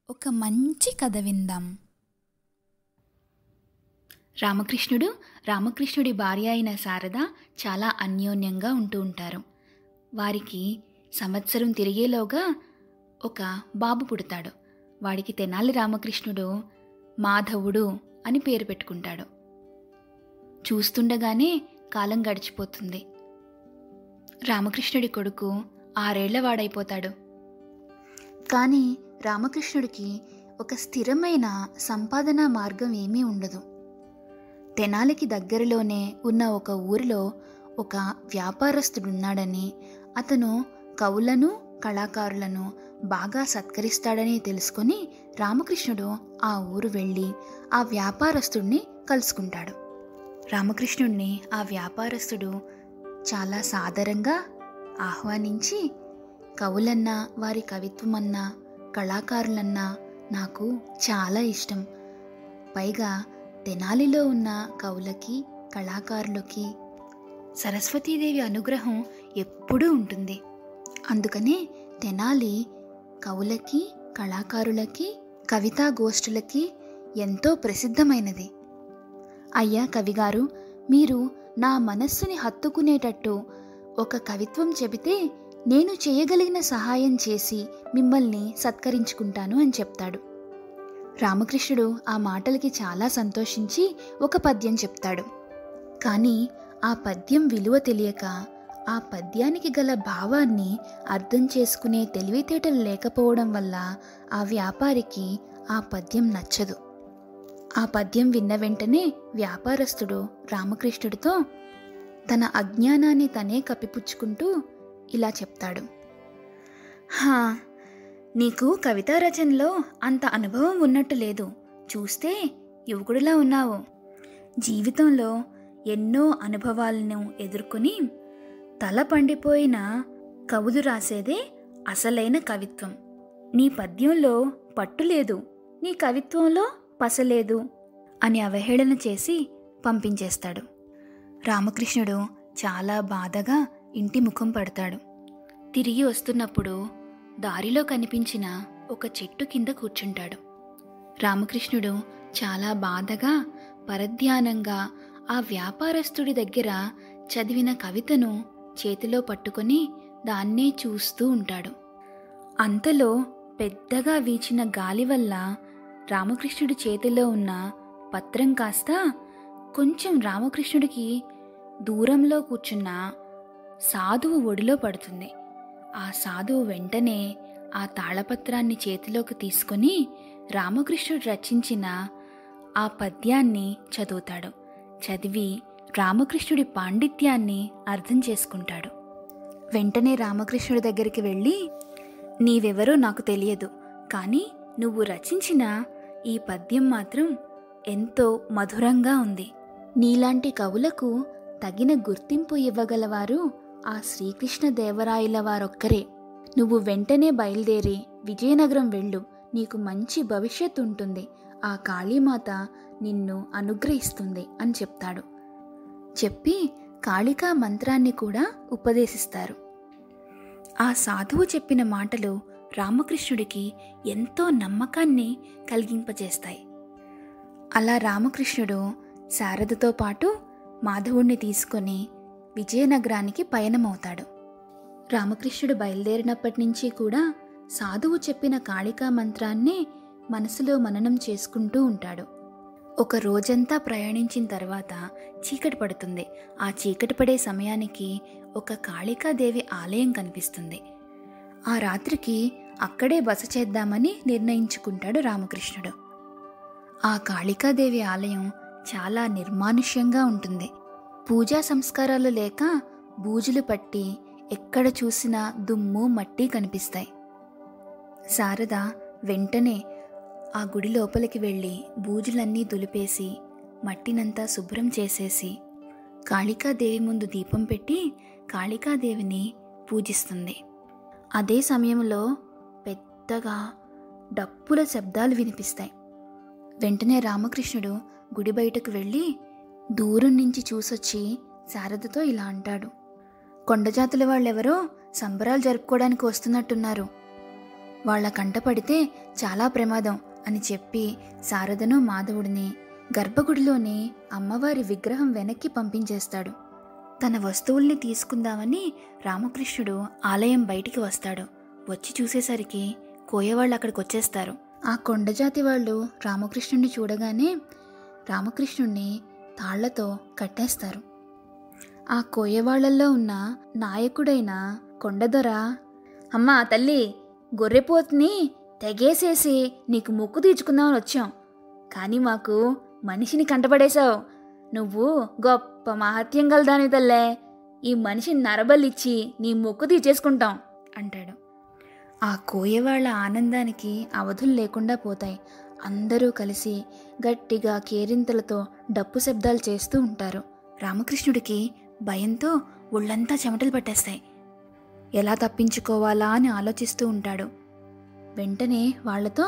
ఒక మంచి కథ విందాం. రామకృష్ణుడి భార్య అయిన శారద చాలా అన్యోన్యంగా ఉంటూ ఉంటారు. వారికి సంవత్సరం తిరిగేలోగా ఒక బాబు పుడతాడు. వాడికి తెనాలి రామకృష్ణుడు మాధవుడు అని పేరు పెట్టుకుంటాడు. చూస్తుండగానే కాలం గడిచిపోతుంది. రామకృష్ణుడి కొడుకు 6 ఏళ్ల వాడైపోతాడు. కానీ రామకృష్ణుడికి ఒక స్థిరమైన సంపాదనా మార్గం ఏమీ ఉండదు. తెనాలికి దగ్గరలోనే ఉన్న ఒక ఊరిలో ఒక వ్యాపారస్తుడున్నాడని, అతను కవులను కళాకారులను బాగా సత్కరిస్తాడని తెలుసుకొని రామకృష్ణుడు ఆ ఊరు వెళ్ళి ఆ వ్యాపారస్తుడిని కలుసుకుంటాడు. రామకృష్ణుడిని ఆ వ్యాపారస్తుడు చాలా సాదరంగా ఆహ్వానించి, కవులన్నా వారి కవిత్వమన్నా కళాకారులన్నా నాకు చాలా ఇష్టం. పైగా తెనాలిలో ఉన్న కవులకి కళాకారులకి సరస్వతీదేవి అనుగ్రహం ఎప్పుడూ ఉంటుంది. అందుకనే తెనాలి కవులకి కళాకారులకి కవితా గోష్ఠులకి ఎంతో ప్రసిద్ధమైనది. అయ్యా కవిగారు, మీరు నా మనస్సుని హత్తుకునేటట్టు ఒక కవిత్వం చెబితే నేను చేయగలిగిన సహాయం చేసి మిమ్మల్ని సత్కరించుకుంటాను అని చెప్తాడు. రామకృష్ణుడు ఆ మాటలకి చాలా సంతోషించి ఒక పద్యం చెప్తాడు. కానీ ఆ పద్యం విలువ తెలియక, ఆ పద్యానికి గల భావాన్ని అర్థం చేసుకునే తెలివితేటలు లేకపోవడం వల్ల ఆ వ్యాపారికి ఆ పద్యం నచ్చదు. ఆ పద్యం విన్న వెంటనే వ్యాపారస్తుడు రామకృష్ణుడితో తన అజ్ఞానాన్ని తనే కప్పిపుచ్చుకుంటూ ఇలా చెప్తాడు. నీకు కవితా రచనలో అంత అనుభవం ఉన్నట్టు లేదు. చూస్తే యువకుడిలా ఉన్నావు. జీవితంలో ఎన్నో అనుభవాలను ఎదుర్కొని తల పండిపోయిన కవులు రాసేదే అసలైన కవిత్వం. నీ పద్యంలో పట్టు లేదు, నీ కవిత్వంలో పసలేదు అని అవహేళన చేసి పంపించేస్తాడు. రామకృష్ణుడు చాలా బాధగా ఇంటి ముఖం పడతాడు. తిరిగి వస్తున్నప్పుడు దారిలో కనిపించిన ఒక చెట్టు కింద కూర్చుంటాడు. రామకృష్ణుడు చాలా బాధగా పరధ్యానంగా ఆ వ్యాపారస్తుడి దగ్గర చదివిన కవితను చేతిలో పట్టుకొని దాన్నే చూస్తూ ఉంటాడు. అంతలో పెద్దగా వీచిన గాలి వల్ల రామకృష్ణుడి చేతిలో ఉన్న పత్రం కాస్త కొంచెం రామకృష్ణుడికి దూరంలో కూర్చున్న సాధువు ఒడిలో పడుతుంది. ఆ సాధువు వెంటనే ఆ తాళపత్రాన్ని చేతిలోకి తీసుకొని రామకృష్ణుడు రచించిన ఆ పద్యాన్ని చదువుతాడు. చదివి రామకృష్ణుడి పాండిత్యాన్ని అర్థం చేసుకుంటాడు. వెంటనే రామకృష్ణుడి దగ్గరికి వెళ్ళి, నీవెవరో నాకు తెలియదు, కానీ నువ్వు రచించిన ఈ పద్యం మాత్రం ఎంతో మధురంగా ఉంది. నీలాంటి కవులకు తగిన గుర్తింపు ఇవ్వగలవారు ఆ శ్రీకృష్ణదేవరాయల వారొక్కరే. నువ్వు వెంటనే బయలుదేరి విజయనగరం వెళ్ళు. నీకు మంచి భవిష్యత్తు ఉంటుంది. ఆ కాళీమాత నిన్ను అనుగ్రహిస్తుంది అని చెప్తాడు. చెప్పి కాళికా మంత్రాన్ని కూడా ఉపదేశిస్తారు. ఆ సాధువు చెప్పిన మాటలు రామకృష్ణుడికి ఎంతో నమ్మకాన్ని కలిగింపజేస్తాయి. అలా రామకృష్ణుడు శారదతో పాటు మాధవుణ్ణి తీసుకొని విజయనగరానికి పయనమవుతాడు. రామకృష్ణుడు బయలుదేరినప్పటి నుంచి కూడా సాధువు చెప్పిన కాళికా మంత్రాన్నే మనసులో మననం చేసుకుంటూ ఉంటాడు. ఒక రోజంతా ప్రయాణించిన తర్వాత చీకటి పడుతుంది. ఆ చీకటి పడే సమయానికి ఒక కాళికాదేవి ఆలయం కనిపిస్తుంది. ఆ రాత్రికి అక్కడే బస చేద్దామని నిర్ణయించుకుంటాడు రామకృష్ణుడు. ఆ కాళికాదేవి ఆలయం చాలా నిర్మానుష్యంగా ఉంటుంది. పూజా సంస్కారాలు లేక బూజులు పట్టి ఎక్కడ చూసినా దుమ్ము మట్టి కనిపిస్తాయి. శారద వెంటనే ఆ గుడి లోపలికి వెళ్ళి బూజులన్నీ దులిపేసి మట్టినంతా శుభ్రం చేసేసి కాళికాదేవి ముందు దీపం పెట్టి కాళికాదేవిని పూజిస్తుంది. అదే సమయంలో పెద్దగా డప్పుల శబ్దాలు వినిపిస్తాయి. వెంటనే రామకృష్ణుడు గుడి బయటకు వెళ్ళి దూరం నుంచి చూసొచ్చి శారదతో ఇలా అంటాడు. కొండజాతుల వాళ్ళెవరో సంబరాలు జరుపుకోవడానికి వస్తున్నట్టున్నారు. వాళ్ళ కంటపడితే చాలా ప్రమాదం అని చెప్పి శారదను మాధవుడిని గర్భగుడిలోని అమ్మవారి విగ్రహం వెనక్కి పంపించేస్తాడు. తన వస్తువుల్ని తీసుకుందామని రామకృష్ణుడు ఆలయం బయటికి వస్తాడు. వచ్చి చూసేసరికి కోయవాళ్ళు అక్కడికి వచ్చేస్తారు. ఆ కొండజాతి వాళ్ళు రామకృష్ణుడిని చూడగానే రామకృష్ణుడిని తాళ్లతో కట్టేస్తారు. ఆ కోయవాళ్లల్లో ఉన్న నాయకుడైన కొండదొర, అమ్మా తల్లి, గొర్రెపోతుని తెగేసేసి నీకు మొక్కు తీర్చుకుందామని వచ్చాం, కానీ మాకు మనిషిని కంటపడేశావు. నువ్వు గొప్ప మహత్యం గలదాని తల్లే, ఈ మనిషిని నరబలిచ్చి నీ మొక్కు తీర్చేసుకుంటాం అంటాడు. ఆ కోయవాళ్ల ఆనందానికి అవధులు లేకుండా పోతాయి. అందరూ కలిసి గట్టిగా కేరింతలతో డప్పు శబ్దాలు చేస్తూ ఉంటారు. రామకృష్ణుడికి భయంతో ఒళ్ళంతా చెమటలు పట్టేస్తాయి. ఎలా తప్పించుకోవాలా అని ఆలోచిస్తూ ఉంటాడు. వెంటనే వాళ్లతో,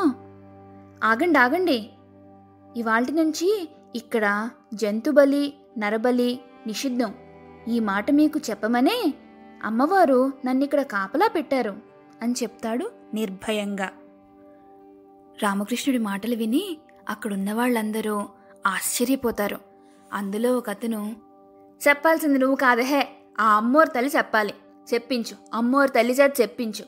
ఆగండి ఆగండి, ఇవాల్టి నుంచి ఇక్కడ జంతుబలి నరబలి నిషిద్ధం. ఈ మాట మీకు చెప్పమనే అమ్మవారు నన్నిక్కడ కాపలా పెట్టారు అని చెప్తాడు నిర్భయంగా. రామకృష్ణుడి మాటలు విని అక్కడున్న వాళ్ళందరూ ఆశ్చర్యపోతారు. అందులో ఒక అతను, చెప్పాల్సింది నువ్వు కాదహే, ఆ అమ్మోరు తల్లి చెప్పాలి, చెప్పించు, అమ్మోరు తల్లి చేత చెప్పించు,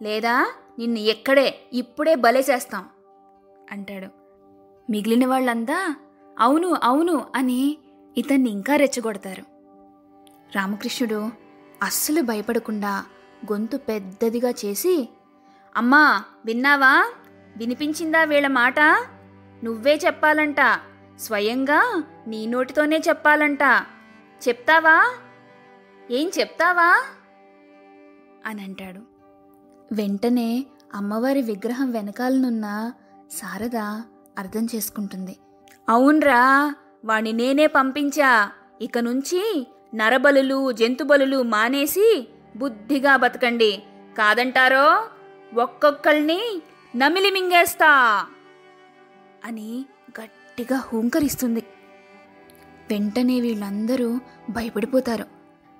లేదా నిన్ను ఎక్కడే ఇప్పుడే బలేసేస్తాం అంటాడు. మిగిలిన వాళ్ళంతా అవును అవును అని ఇతన్ని ఇంకా రెచ్చగొడతారు. రామకృష్ణుడు అస్సలు భయపడకుండా గొంతు పెద్దదిగా చేసి, అమ్మా విన్నావా, వినిపించిందా వీళ్ళ మాట? నువ్వే చెప్పాలంట, స్వయంగా నీ నోటితోనే చెప్పాలంట, చెప్తావా, ఏం చెప్తావా అని అంటాడు. వెంటనే అమ్మవారి విగ్రహం వెనకాలనున్న శారద అర్థం చేసుకుంటుంది. అవునరా, వాణ్ణి నేనే పంపించా, ఇక నుంచి నరబలులు జంతుబలులు మానేసి బుద్ధిగా బతకండి, కాదంటారో ఒక్కొక్కల్ని నమిలి మింగేస్తా అని గట్టిగా హూంకరిస్తుంది. వెంటనే వీళ్ళందరూ భయపడిపోతారు.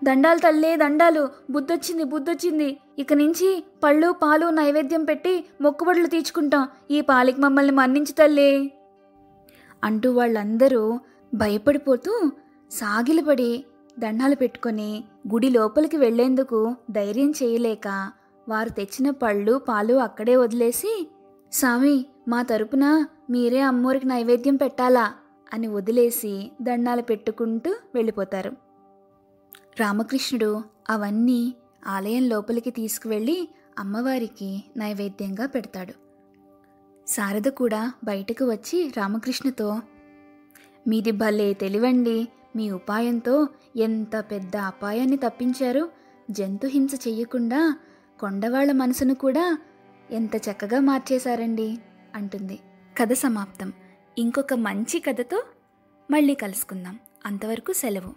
దండాలు తల్లే దండాలు, బుద్ధొచ్చింది బుద్ధొచ్చింది, ఇక నుంచి పళ్ళు పాలు నైవేద్యం పెట్టి మొక్కుబడులు తీర్చుకుంటాం, ఈ పాలికి మమ్మల్ని మన్నించు తల్లి అంటూ వాళ్ళందరూ భయపడిపోతూ సాగిలపడి దండాలు పెట్టుకొని గుడి లోపలికి వెళ్లేందుకు ధైర్యం చేయలేక వారు తెచ్చిన పళ్ళు పాలు అక్కడే వదిలేసి, స్వామి మా తరపున మీరే అమ్మోరికి నైవేద్యం పెట్టాలా అని వదిలేసి దండాలు పెట్టుకుంటూ వెళ్ళిపోతారు. రామకృష్ణుడు అవన్నీ ఆలయం లోపలికి తీసుకువెళ్ళి అమ్మవారికి నైవేద్యంగా పెడతాడు. శారద కూడా బయటకు వచ్చి రామకృష్ణతో, మీది భలే తెలివండి, మీ ఉపాయంతో ఎంత పెద్ద అపాయాన్ని తప్పించారు, జంతుహింస చెయ్యకుండా కొండవాళ్ల మనసును కూడా ఎంత చక్కగా మార్చేశారండి అంటుంది. కథ సమాప్తం. ఇంకొక మంచి కథతో మళ్ళీ కలుసుకుందాం. అంతవరకు సెలవు.